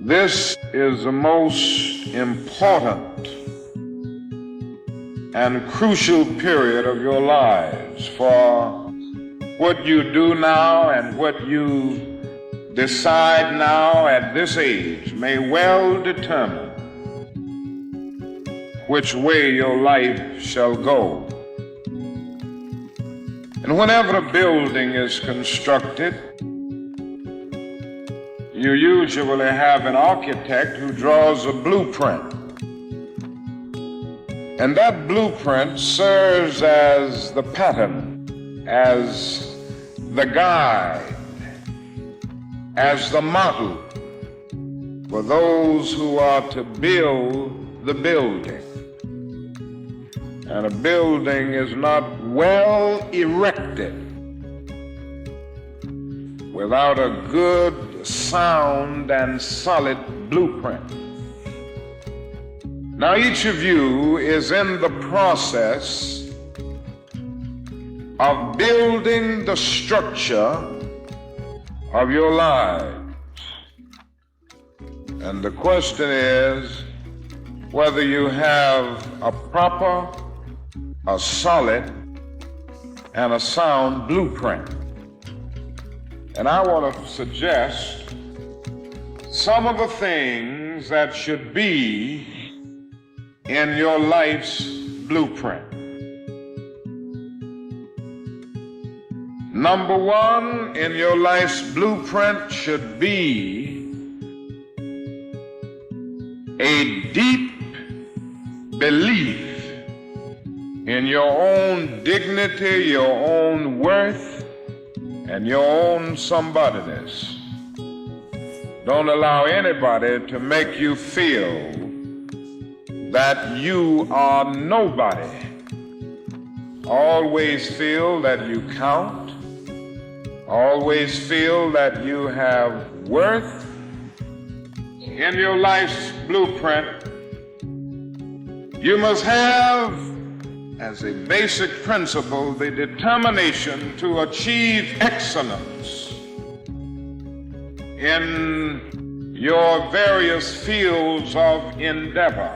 This is the most important and crucial period of your lives, for what you do now and what you decide now at this age may well determine which way your life shall go. And whenever a building is constructed, you usually have an architect who draws a blueprint. And that blueprint serves as the pattern, as the guide, as the model for those who are to build the building. And a building is not well erected without a good, sound, and solid blueprint. Now, each of you is in the process of building the structure of your lives. And the question is whether you have a proper, a solid, and a sound blueprint. And I want to suggest some of the things that should be in your life's blueprint. Number one in your life's blueprint should be a deep belief in your own dignity, your own worth, and your own somebodyness. Don't allow anybody to make you feel that you are nobody. Always feel that you count. Always feel that you have worth. In your life's blueprint, you must have, as a basic principle, the determination to achieve excellence in your various fields of endeavor.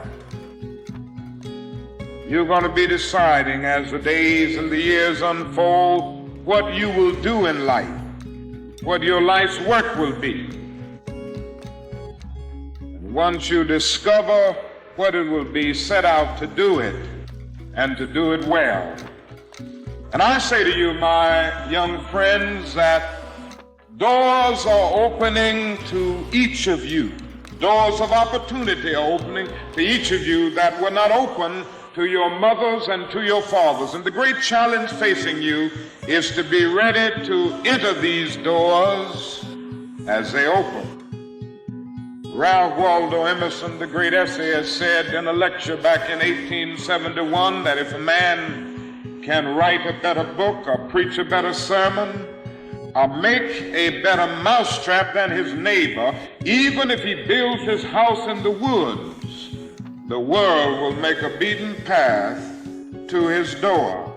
You're going to be deciding as the days and the years unfold what you will do in life, what your life's work will be. And once you discover what it will be, set out to do it and to do it well. And I say to you, my young friends, that doors are opening to each of you. Doors of opportunity are opening to each of you that were not open to your mothers and to your fathers. And the great challenge facing you is to be ready to enter these doors as they open. Ralph Waldo Emerson, the great essayist, said in a lecture back in 1871 that if a man can write a better book or preach a better sermon or make a better mousetrap than his neighbor, even if he builds his house in the woods, the world will make a beaten path to his door.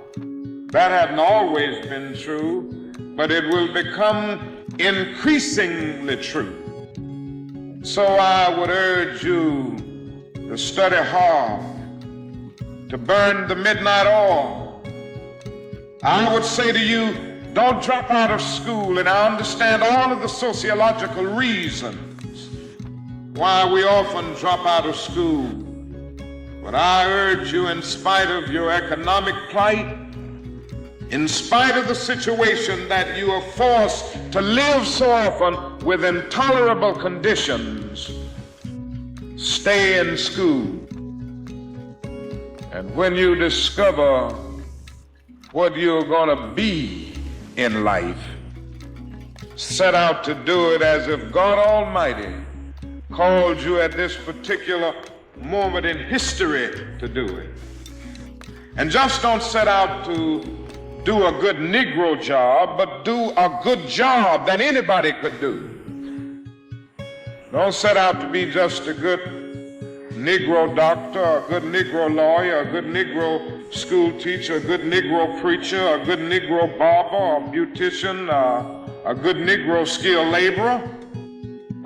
That hadn't always been true, but it will become increasingly true. So I would urge you to study hard, to burn the midnight oil. I would say to you, don't drop out of school, and I understand all of the sociological reasons why we often drop out of school. But I urge you, in spite of your economic plight, in spite of the situation that you are forced to live so often with intolerable conditions, stay in school. And when you discover what you're going to be in life, set out to do it as if God Almighty called you at this particular moment in history to do it. And just don't set out to do a good Negro job, but do a good job that anybody could do. Don't set out to be just a good Negro doctor, a good Negro lawyer, a good Negro school teacher, a good Negro preacher, a good Negro barber, a beautician, a good Negro skilled laborer.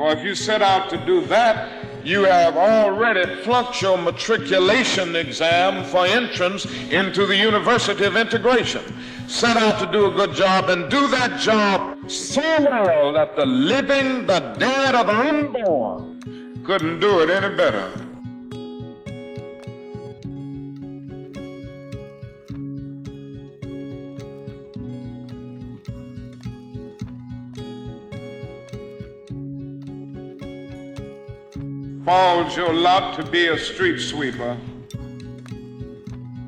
For if you set out to do that, you have already flunked your matriculation exam for entrance into the University of Integration. Set out to do a good job and do that job so well that the living, the dead, or the unborn couldn't do it any better. Falls your lot to be a street sweeper.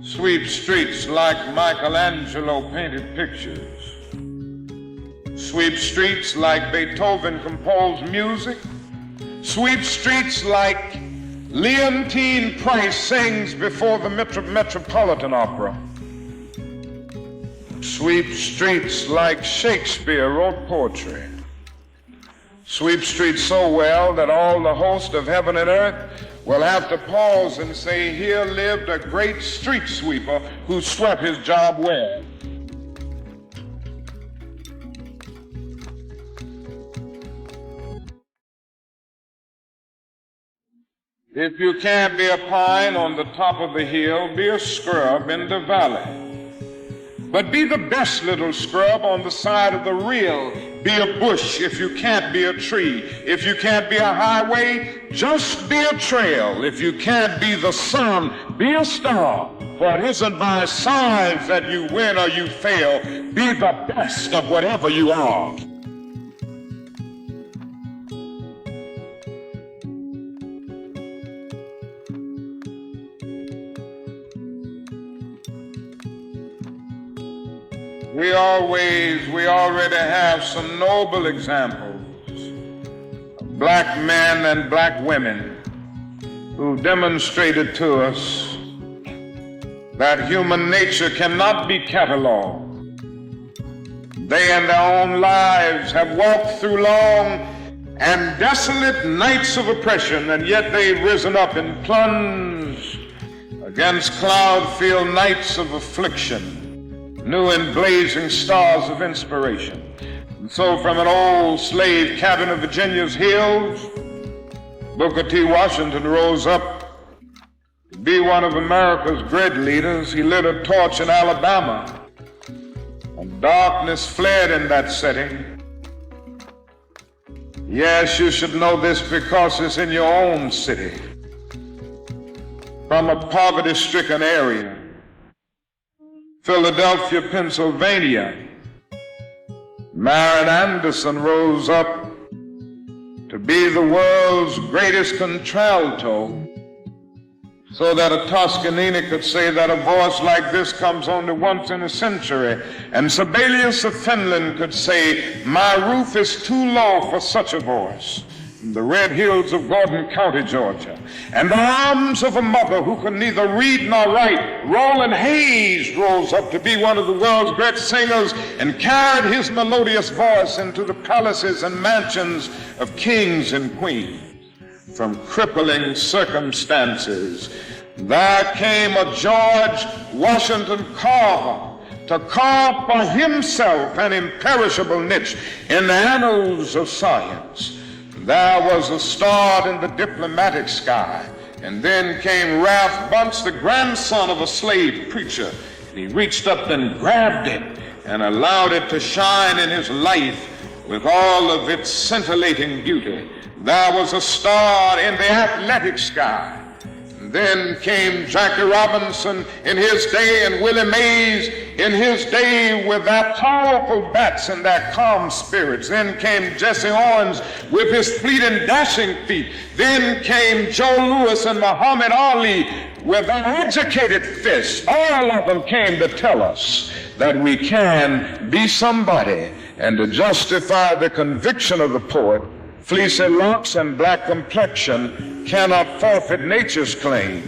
Sweep streets like Michelangelo painted pictures. Sweep streets like Beethoven composed music. Sweep streets like Leontine Price sings before the Metropolitan Opera. Sweep streets like Shakespeare wrote poetry. Sweep streets so well that all the host of heaven and earth will have to pause and say, here lived a great street sweeper who swept his job well. If you can't be a pine on the top of the hill, be a scrub in the valley. But be the best little scrub on the side of the rill. Be a bush if you can't be a tree. If you can't be a highway, just be a trail. If you can't be the sun, be a star. For it isn't by signs that you win or you fail. Be the best of whatever you are. We already have some noble examples of black men and black women who demonstrated to us that human nature cannot be cataloged. They in their own lives have walked through long and desolate nights of oppression, and yet they've risen up and plunged against cloud-filled nights of affliction, new and blazing stars of inspiration. And so from an old slave cabin of Virginia's hills, Booker T. Washington rose up to be one of America's great leaders. He lit a torch in Alabama, and darkness fled in that setting. Yes, you should know this because it's in your own city. From a poverty-stricken area, Philadelphia, Pennsylvania, Marian Anderson rose up to be the world's greatest contralto, so that a Toscanini could say that a voice like this comes only once in a century, and Sibelius of Finland could say, my roof is too low for such a voice. The red hills of Gordon County, Georgia, and the arms of a mother who could neither read nor write, Roland Hayes rose up to be one of the world's great singers and carried his melodious voice into the palaces and mansions of kings and queens. From crippling circumstances, there came a George Washington Carver to carve for himself an imperishable niche in the annals of science. There was a star in the diplomatic sky, and then came Ralph Bunce, the grandson of a slave preacher, and he reached up and grabbed it and allowed it to shine in his life with all of its scintillating beauty. There was a star in the athletic sky. Then came Jackie Robinson in his day, and Willie Mays in his day with their powerful bats and their calm spirits. Then came Jesse Owens with his fleet and dashing feet. Then came Joe Louis and Muhammad Ali with their educated fists. All of them came to tell us that we can be somebody, and to justify the conviction of the poet, fleecy locks and black complexion cannot forfeit nature's claim.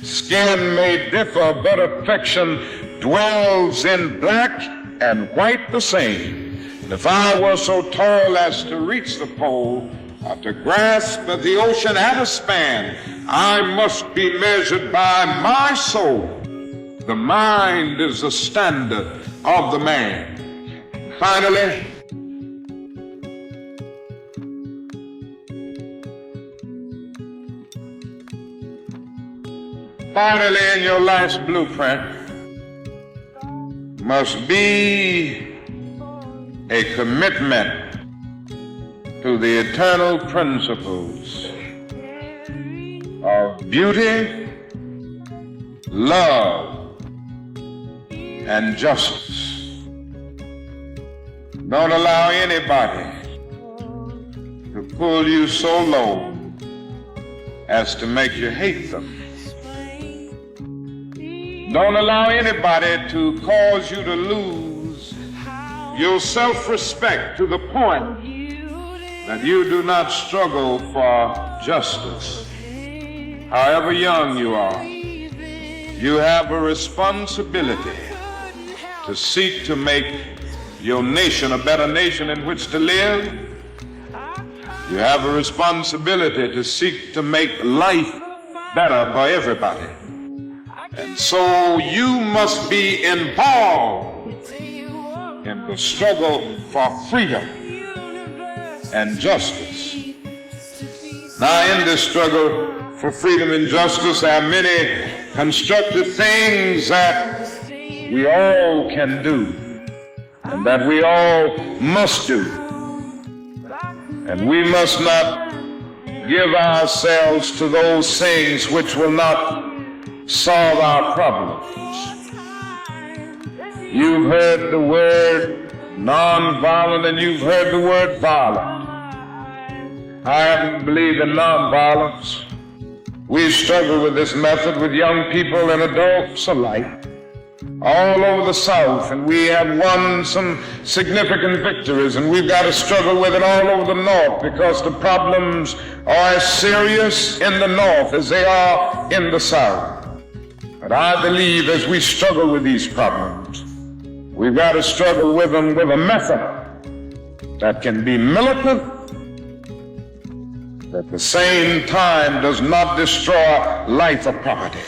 Skin may differ, but affection dwells in black and white the same. And if I were so tall as to reach the pole, or to grasp the ocean at a span, I must be measured by my soul. The mind is the standard of the man. Finally, finally, in your last blueprint must be a commitment to the eternal principles of beauty, love, and justice. Don't allow anybody to pull you so low as to make you hate them. Don't allow anybody to cause you to lose your self-respect to the point that you do not struggle for justice. However young you are, you have a responsibility to seek to make your nation a better nation in which to live. You have a responsibility to seek to make life better for everybody. And so you must be involved in the struggle for freedom and justice. Now, in this struggle for freedom and justice, there are many constructive things that we all can do and that we all must do. And we must not give ourselves to those things which will not solve our problems. You've heard the word nonviolent and you've heard the word violent. I happen to believe in nonviolence. We struggle with this method with young people and adults alike all over the South, and we have won some significant victories, and we've got to struggle with it all over the North because the problems are as serious in the North as they are in the South. But I believe as we struggle with these problems, we've got to struggle with them with a method that can be militant, at the same time does not destroy life or property.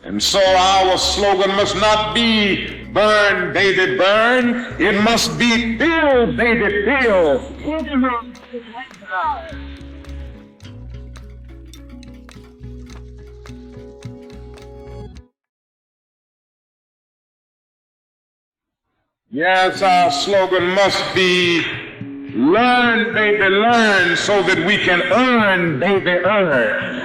And so our slogan must not be burn, baby, burn. It must be build, baby, build. Yes, our slogan must be learn, baby, learn, so that we can earn, baby, earn.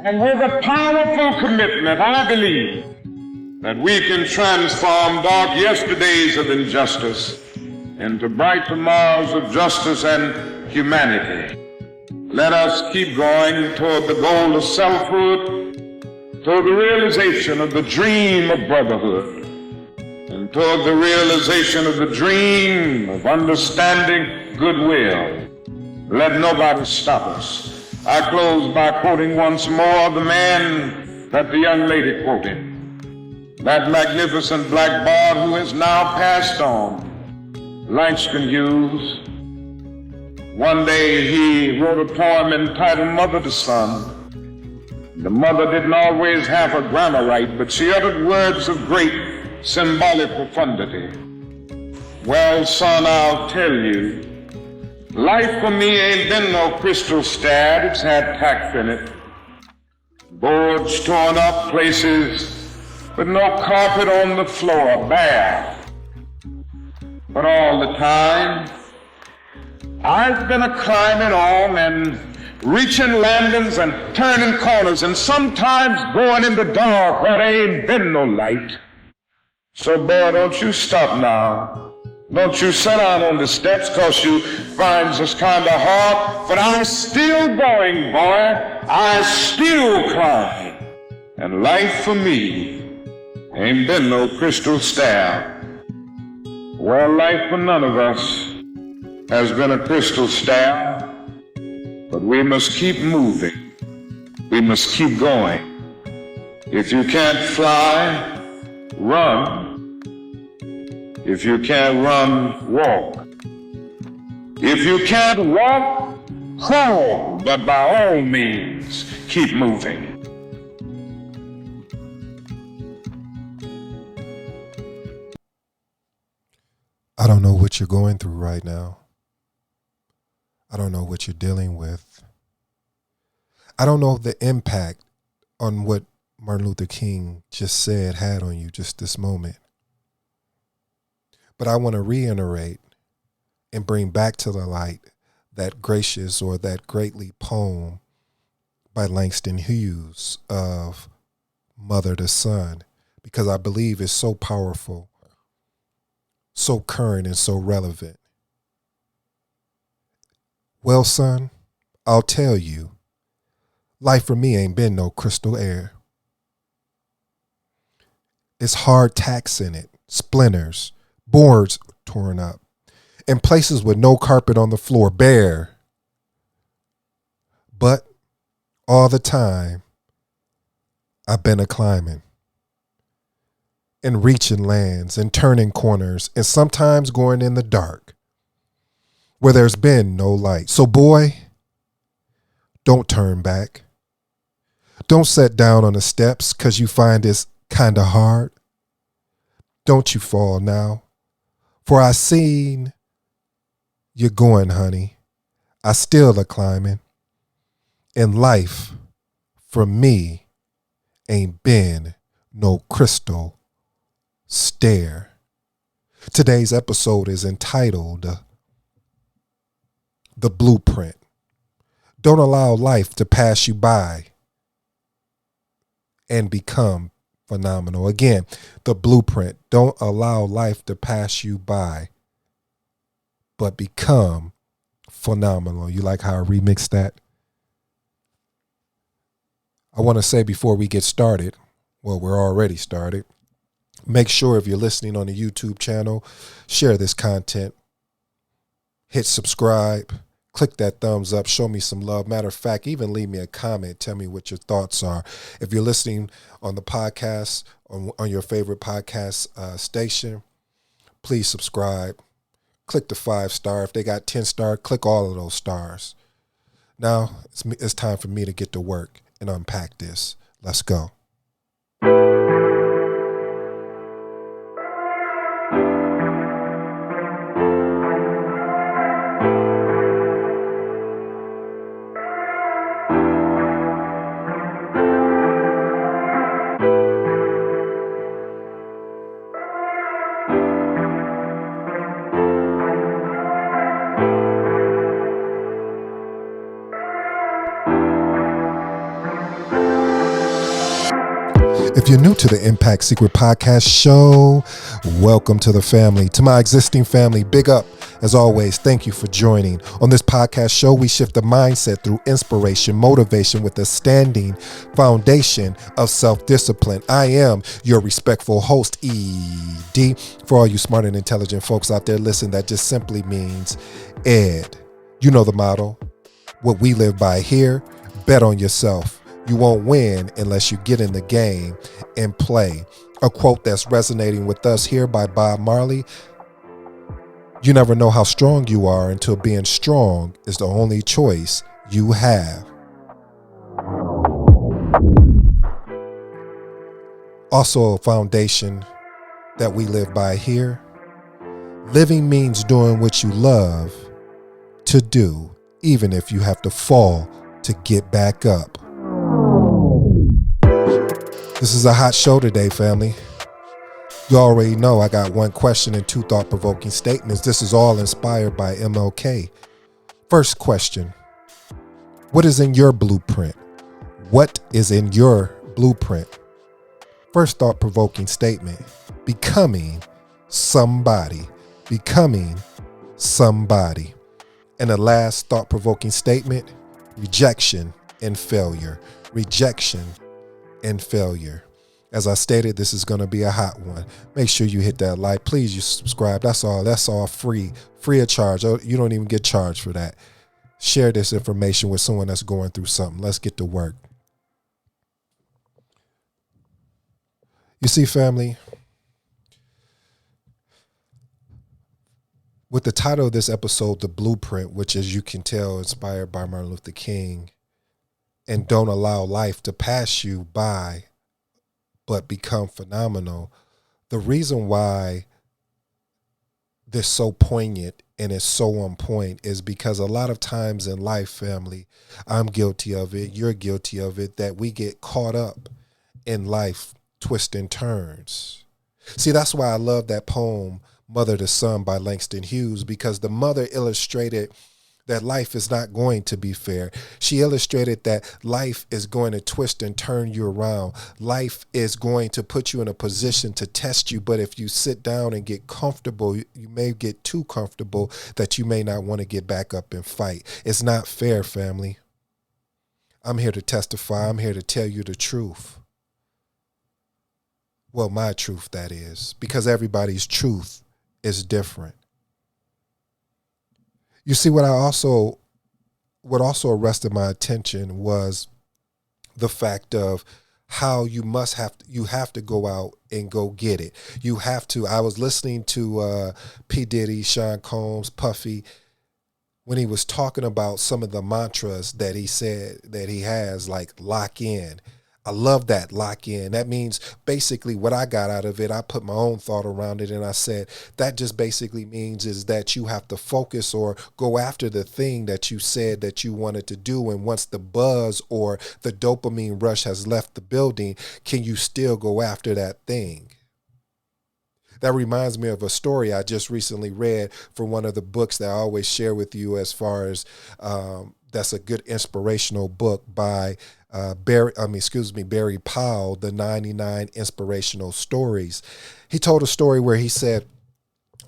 And with a powerful commitment, I believe that we can transform dark yesterdays of injustice into bright tomorrows of justice and humanity. Let us keep going toward the goal of selfhood, toward the realization of the dream of brotherhood, and toward the realization of the dream of understanding goodwill. Let nobody stop us. I close by quoting once more the man that the young lady quoted, that magnificent black bard who has now passed on, Langston Hughes. One day he wrote a poem entitled Mother to Son. The mother didn't always have her grammar right, but she uttered words of great symbolic profundity. Well, son, I'll tell you, life for me ain't been no crystal stad. It's had tack in it. Boards torn up, places with no carpet on the floor, bare. But all the time, I've been a climbing on and reaching landings and turning corners and sometimes going in the dark where there ain't been no light. So, boy, don't you stop now. Don't you sit down on the steps 'cause you find this kind of hard. But I'm still going, boy. I still climb. And life for me ain't been no crystal stair. Well, life for none of us has been a crystal stair. But we must keep moving. We must keep going. If you can't fly, run. If you can't run, walk. If you can't walk, crawl. But by all means, keep moving. I don't know what you're going through right now. I don't know what you're dealing with. I don't know the impact on what Martin Luther King just said had on you just this moment. But I want to reiterate and bring back to the light that gracious or that greatly poem by Langston Hughes of Mother to Son, because I believe it's so powerful, so current, and so relevant. Well, son, I'll tell you, life for me ain't been no crystal air. It's hard tacks in it, splinters, boards torn up, and places with no carpet on the floor, bare. But all the time, I've been a climbing and reaching lands and turning corners and sometimes going in the dark where there's been no light. So boy, don't turn back. Don't sit down on the steps because you find this kind of hard. Don't you fall now, for I seen you going, honey. I still a climbing. And life, for me, ain't been no crystal stair. Today's episode is entitled The Blueprint. Don't allow life to pass you by and become phenomenal. Again, the blueprint. Don't allow life to pass you by, but become phenomenal. You like how I remixed that? I want to say before we get started, well, we're already started. Make sure if you're listening on the YouTube channel, share this content. Hit subscribe. Click that thumbs up. Show me some love. Matter of fact, even leave me a comment. Tell me what your thoughts are. If you're listening on the podcast, on your favorite podcast station, please subscribe. Click the 5-star. If they got 10-star, click all of those stars. Now, it's time for me to get to work and unpack this. Let's go. If you're new to the Impact Secret Podcast show, welcome to the family. To my existing family, big up. As always, thank you for joining. On this podcast show, we shift the mindset through inspiration, motivation with a standing foundation of self-discipline. I am your respectful host, ED. For all you smart and intelligent folks out there, listen, that just simply means Ed. You know the motto. What we live by here, bet on yourself. You won't win unless you get in the game and play. A quote that's resonating with us here by Bob Marley. You never know how strong you are until being strong is the only choice you have. Also a foundation that we live by here. Living means doing what you love to do, even if you have to fall to get back up. This is a hot show today, family. You already know I got one question and two thought-provoking statements. This is all inspired by MLK. First question, what is in your blueprint? What is in your blueprint? First thought-provoking statement, becoming somebody. Becoming somebody. And the last thought-provoking statement, rejection and failure. Rejection and failure. As I stated, this is going to be a hot one. Make sure you hit that like. Please, you subscribe. That's all free of charge. You don't even get charged for that. Share this information with someone that's going through something. Let's get to work. You see, family, with the title of this episode, The Blueprint, which, as you can tell, inspired by Martin Luther King, and don't allow life to pass you by, but become phenomenal. The reason why this so poignant and it's so on point is because a lot of times in life, family, I'm guilty of it, you're guilty of it, that we get caught up in life twists and turns. See, that's why I love that poem, Mother to Son by Langston Hughes, because the mother illustrated that life is not going to be fair. She illustrated that life is going to twist and turn you around. Life is going to put you in a position to test you. But if you sit down and get comfortable, you may get too comfortable that you may not want to get back up and fight. It's not fair, family. I'm here to testify. I'm here to tell you the truth. Well, my truth, that is, because everybody's truth is different. You see, what also arrested my attention was the fact of how you have to go out and go get it. You have to. I was listening to P. Diddy, Sean Combs, Puffy, when he was talking about some of the mantras that he said that he has, like lock in. I love that, lock in. That means basically what I got out of it, I put my own thought around it, and I said that just basically means is that you have to focus or go after the thing that you said that you wanted to do. And once the buzz or the dopamine rush has left the building, can you still go after that thing? That reminds me of a story I just recently read from one of the books that I always share with you, as far as that's a good inspirational book by Barry Powell, the 99 Inspirational Stories. He told a story where he said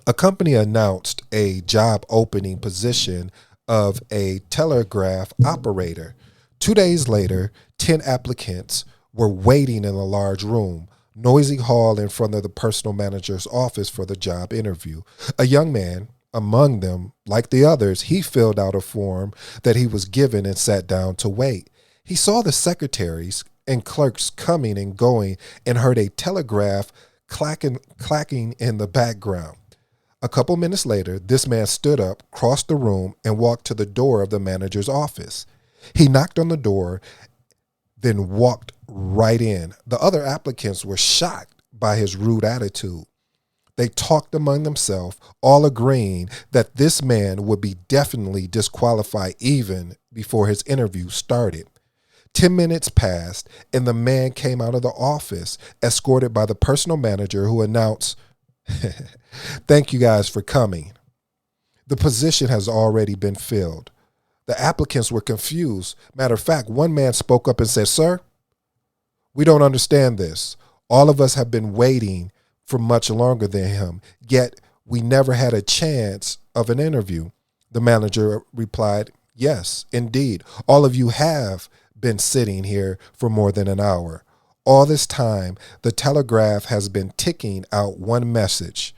a company announced a job opening position of a telegraph operator. 2 days later, 10 applicants were waiting in a large room, noisy hall in front of the personal manager's office for the job interview. A young man among them, like the others, he filled out a form that he was given and sat down to wait. He saw the secretaries and clerks coming and going and heard a telegraph clacking in the background. A couple minutes later, this man stood up, crossed the room, and walked to the door of the manager's office. He knocked on the door, then walked right in. The other applicants were shocked by his rude attitude. They talked among themselves, all agreeing that this man would be definitely disqualified even before his interview started. 10 minutes passed, and the man came out of the office, escorted by the personal manager, who announced, "Thank you guys for coming. The position has already been filled." The applicants were confused. Matter of fact, one man spoke up and said, "Sir, we don't understand this. All of us have been waiting for much longer than him, yet we never had a chance of an interview." The manager replied, "Yes, indeed. All of you have been sitting here for more than an hour. All this time, the telegraph has been ticking out one message.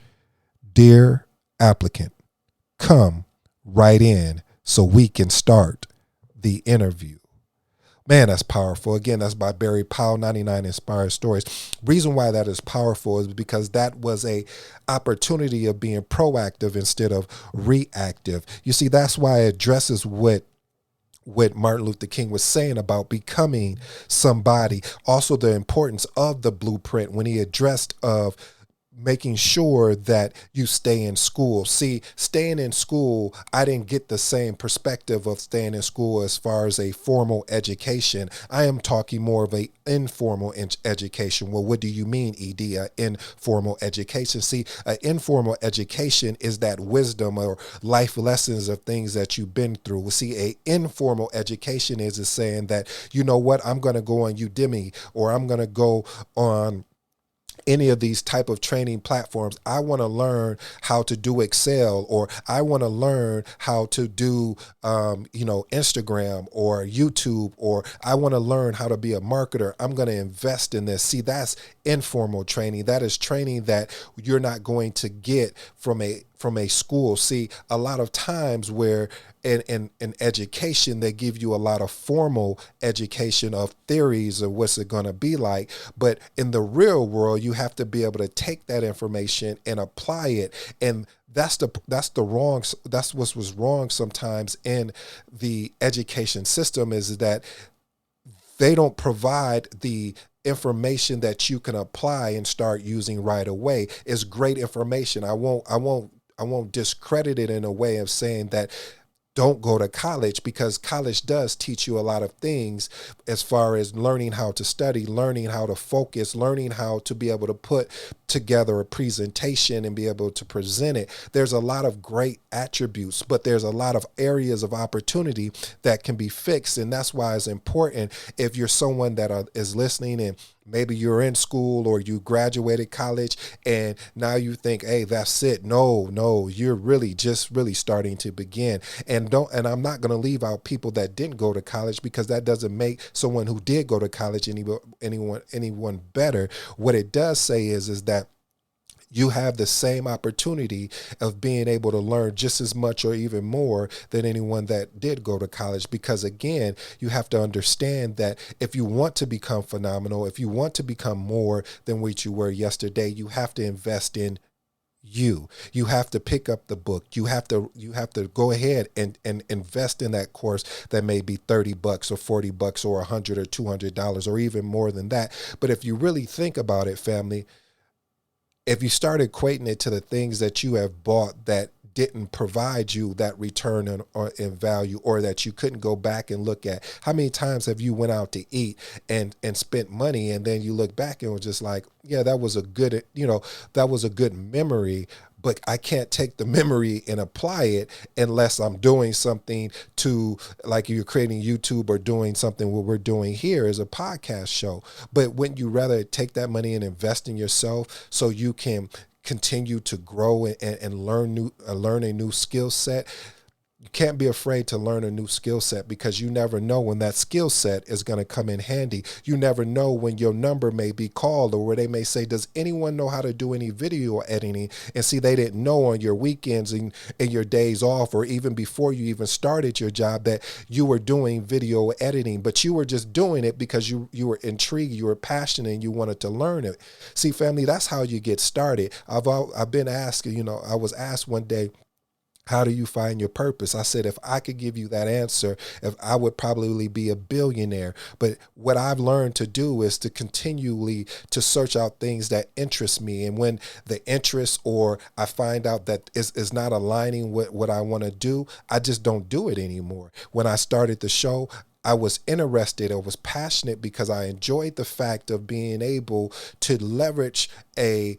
Dear applicant, come right in so we can start the interview." Man, that's powerful. Again, that's by Barry Powell, 99 Inspired Stories. Reason why that is powerful is because that was a opportunity of being proactive instead of reactive. You see, that's why it addresses what Martin Luther King was saying about becoming somebody. Also, the importance of the blueprint when he addressed of making sure that you stay in school. See, staying in school, I didn't get the same perspective of staying in school as far as a formal education. I am talking more of a informal education. Well, what do you mean, ED, informal education? See, an informal education is that wisdom or life lessons of things that you've been through. See, a informal education is saying that, you know what, I'm going to go on Udemy, or I'm going to go on any of these type of training platforms. I want to learn how to do Excel, or I want to learn how to do, Instagram or YouTube, or I want to learn how to be a marketer. I'm going to invest in this. See, that's informal training. That is training that you're not going to get from a school. See, a lot of times where in education, they give you a lot of formal education of theories of what's it going to be like. But in the real world, you have to be able to take that information and apply it. And that's what was wrong sometimes in the education system, is that they don't provide the information that you can apply and start using right away. It's great information. I won't won't discredit it in a way of saying that don't go to college, because college does teach you a lot of things as far as learning how to study, learning how to focus, learning how to be able to put together a presentation and be able to present it. There's a lot of great attributes, but there's a lot of areas of opportunity that can be fixed. And that's why it's important, if you're someone that is listening and maybe you're in school or you graduated college and now you think, hey, that's it. No, you're really starting to begin. And I'm not going to leave out people that didn't go to college, because that doesn't make someone who did go to college anyone better. What it does say is that you have the same opportunity of being able to learn just as much or even more than anyone that did go to college. Because again, you have to understand that if you want to become phenomenal, if you want to become more than what you were yesterday, you have to invest in you. You have to pick up the book. You have to go ahead and invest in that course that may be $30 or $40 or $100 or $200 or even more than that. But if you really think about it, family, if you start equating it to the things that you have bought that didn't provide you that return in value, or that you couldn't go back and look at, how many times have you went out to eat and spent money, and then you look back and was just like, yeah, that was a good memory, but I can't take the memory and apply it unless I'm doing something to, like you're creating YouTube or doing something. What we're doing here is a podcast show. But wouldn't you rather take that money and invest in yourself so you can continue to grow and learn a new skill set? You can't be afraid to learn a new skill set, because you never know when that skill set is going to come in handy. You never know when your number may be called, or where they may say, does anyone know how to do any video editing? And see, they didn't know on your weekends and your days off, or even before you even started your job, that you were doing video editing, but you were just doing it because you were intrigued, you were passionate, and you wanted to learn it. See, family, that's how you get started. I've been asked, I was asked one day, how do you find your purpose? I said, if I could give you that answer, if I would probably be a billionaire. But what I've learned to do is to continually to search out things that interest me. And when the interest, or I find out that is not aligning with what I want to do, I just don't do it anymore. When I started the show, I was interested, I was passionate, because I enjoyed the fact of being able to leverage a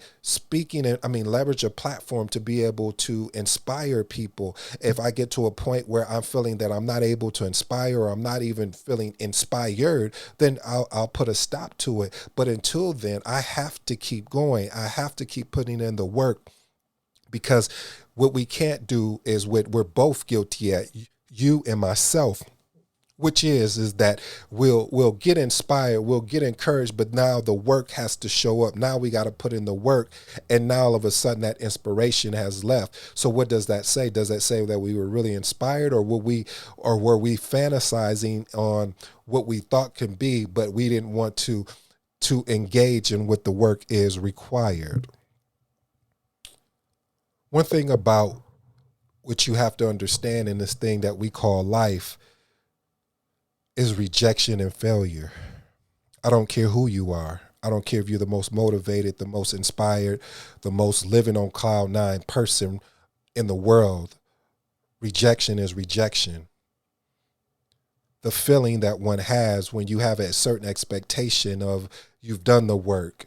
platform to be able to inspire people. If I get to a point where I'm feeling that I'm not able to inspire, or I'm not even feeling inspired, then I'll put a stop to it. But until then, I have to keep going. I have to keep putting in the work, because what we can't do is what we're both guilty at, you and myself, which is that we'll get inspired, we'll get encouraged, but now the work has to show up. Now we got to put in the work, and now all of a sudden that inspiration has left. So what does that say? Does that say that we were really inspired, or were we fantasizing on what we thought could be, but we didn't want to engage in what the work is required? One thing about what you have to understand in this thing that we call life is rejection and failure. I don't care who you are. I don't care if you're the most motivated, the most inspired, the most living on cloud nine person in the world. Rejection is rejection. The feeling that one has when you have a certain expectation of you've done the work,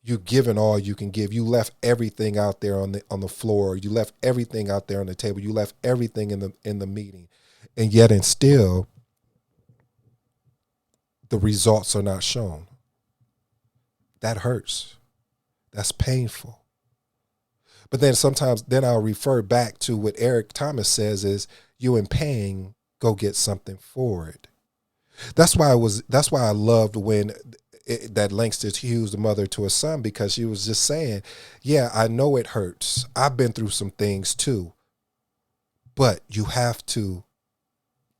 you've given all you can give. You left everything out there on the floor. You left everything out there on the table. You left everything in the meeting. And yet and still, the results are not shown. That hurts. That's painful. But then sometimes I'll refer back to what Eric Thomas says is, you in pain, go get something for it. That's why I loved when that Langston Hughes, the mother to a son, because she was just saying, yeah, I know it hurts. I've been through some things too, but you have to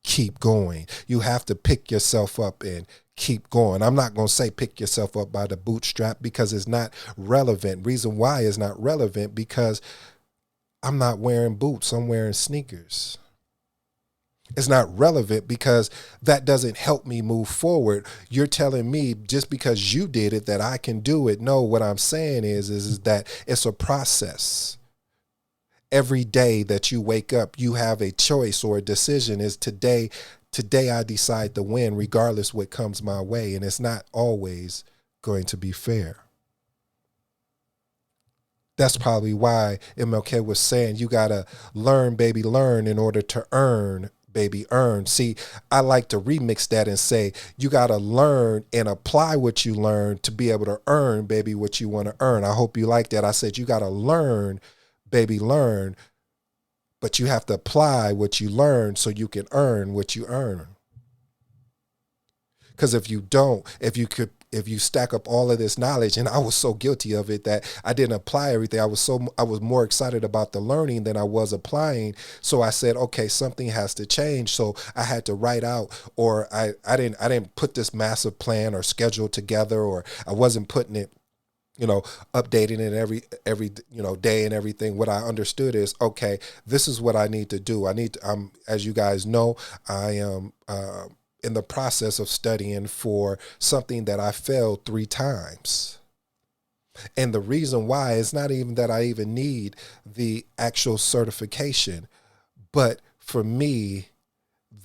keep going. You have to pick yourself up and keep going. I'm not going to say pick yourself up by the bootstrap, because it's not relevant. Reason why it's not relevant, because I'm not wearing boots. I'm wearing sneakers. It's not relevant because that doesn't help me move forward. You're telling me just because you did it that I can do it. No, what I'm saying is that it's a process. Every day that you wake up, you have a choice or a decision. Is today I decide to win regardless what comes my way, and it's not always going to be fair. That's probably why MLK was saying you got to learn, baby, learn in order to earn, baby, earn. See, I like to remix that and say you got to learn and apply what you learn to be able to earn, baby, what you want to earn. I hope you like that. I said you got to learn, baby, learn, but you have to apply what you learn so you can earn what you earn. Because if you don't, if you stack up all of this knowledge, and I was so guilty of it that I didn't apply everything. I was more excited about the learning than I was applying. So I said, okay, something has to change. So I had to write out, or I didn't put this massive plan or schedule together, or I wasn't putting it, updating it every day and everything. What I understood is, okay, this is what I need to do. As you guys know, I am in the process of studying for something that I failed 3 times. And the reason why is not even that I even need the actual certification, but for me,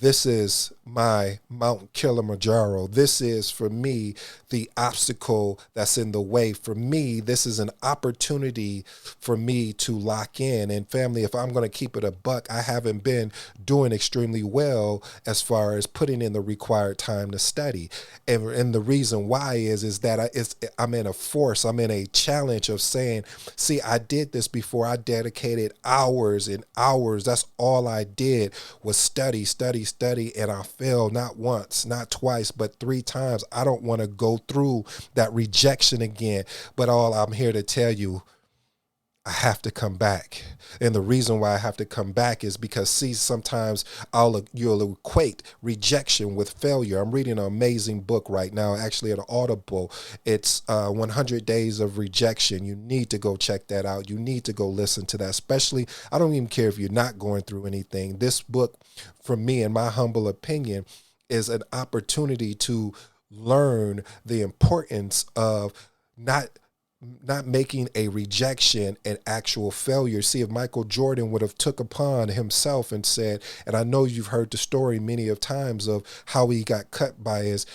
this is my Mount Kilimanjaro. This is, for me, the obstacle that's in the way. For me, this is an opportunity for me to lock in. And family, if I'm going to keep it a buck, I haven't been doing extremely well as far as putting in the required time to study. And the reason why is that I'm in a force, I'm in a challenge of saying, see, I did this before. I dedicated hours and hours. That's all I did was study, and I failed not once, not twice, but 3 times. I don't want to go through that rejection again. But all I'm here to tell you, I have to come back. And the reason why I have to come back is because, see, sometimes you'll equate rejection with failure. I'm reading an amazing book right now, actually at Audible. It's 100 Days of Rejection. You need to go check that out. You need to go listen to that, especially, I don't even care if you're not going through anything. This book, for me, in my humble opinion, is an opportunity to learn the importance of not making a rejection an actual failure. See, if Michael Jordan would have took upon himself and said, and I know you've heard the story many of times of how he got cut by his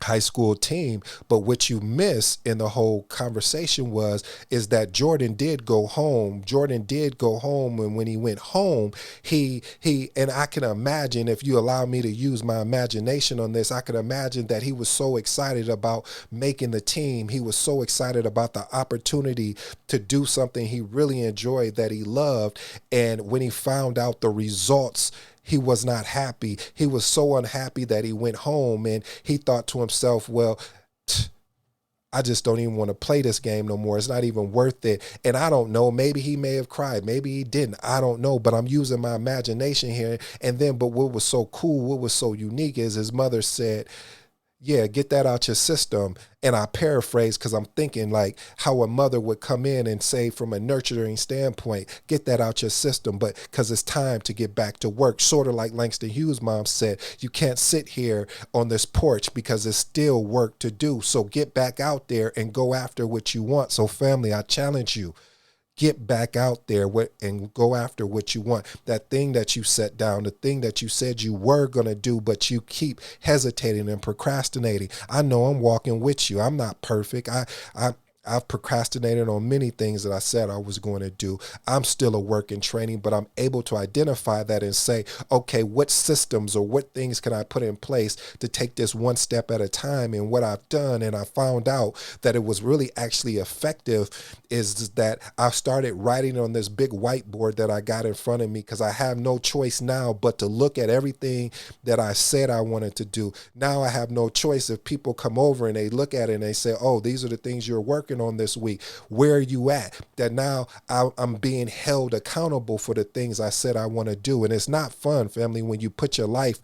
high school team, but what you miss in the whole conversation is that Jordan did go home. And when he went home, he and I can imagine, if you allow me to use my imagination on this, I can imagine that he was so excited about making the team. He was so excited about the opportunity to do something he really enjoyed, that he loved. And when he found out the results, he was not happy. He was so unhappy that he went home and he thought to himself, well, I just don't even want to play this game no more. It's not even worth it. And I don't know, maybe he may have cried. Maybe he didn't. I don't know, but I'm using my imagination here. And then, but what was so cool, what was so unique is his mother said, yeah, get that out your system. And I paraphrase because I'm thinking like how a mother would come in and say, from a nurturing standpoint, get that out your system, but because it's time to get back to work. Sort of like Langston Hughes' mom said, you can't sit here on this porch because there's still work to do. So get back out there and go after what you want. So family, I challenge you. Get back out there and go after what you want. That thing that you set down, the thing that you said you were going to do, but you keep hesitating and procrastinating. I know I'm walking with you. I'm not perfect. I've procrastinated on many things that I said I was going to do. I'm still a work in training, but I'm able to identify that and say, okay, what systems or what things can I put in place to take this one step at a time? And what I've done, and I found out that it was really actually effective, is that I started writing on this big whiteboard that I got in front of me, because I have no choice now but to look at everything that I said I wanted to do. Now I have no choice. If people come over and they look at it and they say, oh, these are the things you're working on this week, where are you at? That now I'm being held accountable for the things I said I want to do. And it's not fun, family, when you put your life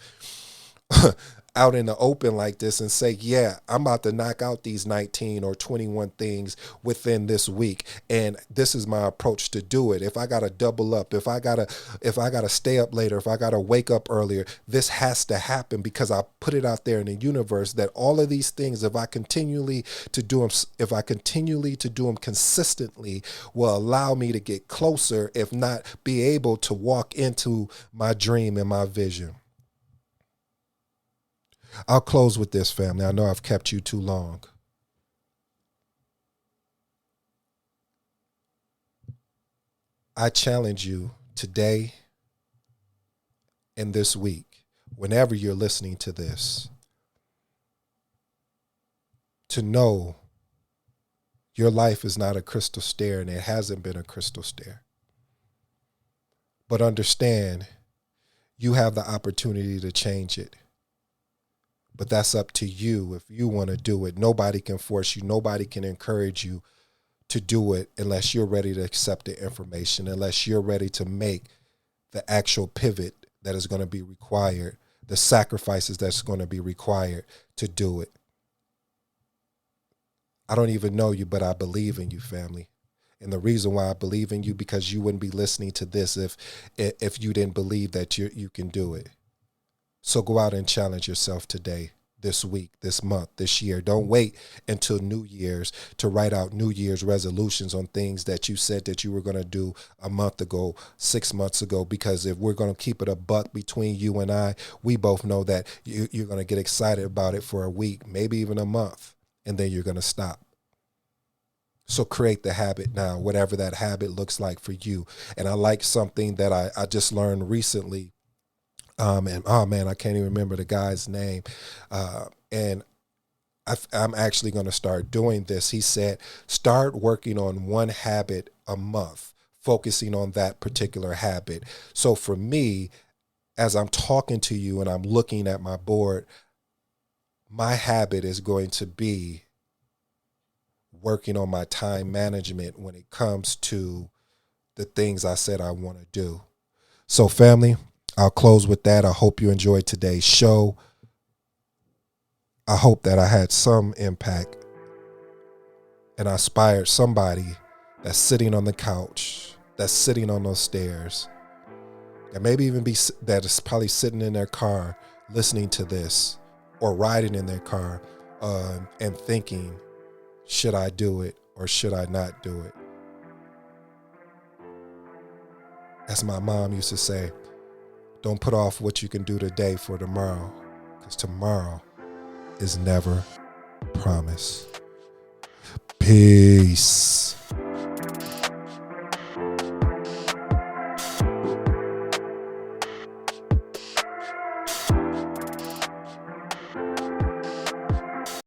out in the open like this and say, yeah, I'm about to knock out these 19 or 21 things within this week. And this is my approach to do it. If I got to double up, if I got to stay up later, if I got to wake up earlier, this has to happen because I put it out there in the universe that all of these things, if I continually to do them consistently, will allow me to get closer, if not be able to walk into my dream and my vision. I'll close with this, family. I know I've kept you too long. I challenge you today and this week, whenever you're listening to this, to know your life is not a crystal stair, and it hasn't been a crystal stair. But understand, you have the opportunity to change it. But that's up to you if you want to do it. Nobody can force you. Nobody can encourage you to do it unless you're ready to accept the information, unless you're ready to make the actual pivot that is going to be required, the sacrifices that's going to be required to do it. I don't even know you, but I believe in you, family. And the reason why I believe in you, because you wouldn't be listening to this if you didn't believe that you can do it. So go out and challenge yourself today, this week, this month, this year. Don't wait until New Year's to write out New Year's resolutions on things that you said that you were going to do a month ago, 6 months ago, because if we're going to keep it a buck between you and I, we both know that you're going to get excited about it for a week, maybe even a month, and then you're going to stop. So create the habit now, whatever that habit looks like for you. And I like something that I just learned recently. And oh man, I can't even remember the guy's name. And I'm actually going to start doing this. He said, start working on one habit a month, focusing on that particular habit. So for me, as I'm talking to you and I'm looking at my board, my habit is going to be working on my time management when it comes to the things I said I want to do. So family, I'll close with that. I hope you enjoyed today's show. I hope that I had some impact and I inspired somebody that's sitting on the couch, that's sitting on those stairs, and maybe even that is probably sitting in their car listening to this or riding in their car and thinking, should I do it or should I not do it? As my mom used to say, don't put off what you can do today for tomorrow, because tomorrow is never promised. Peace.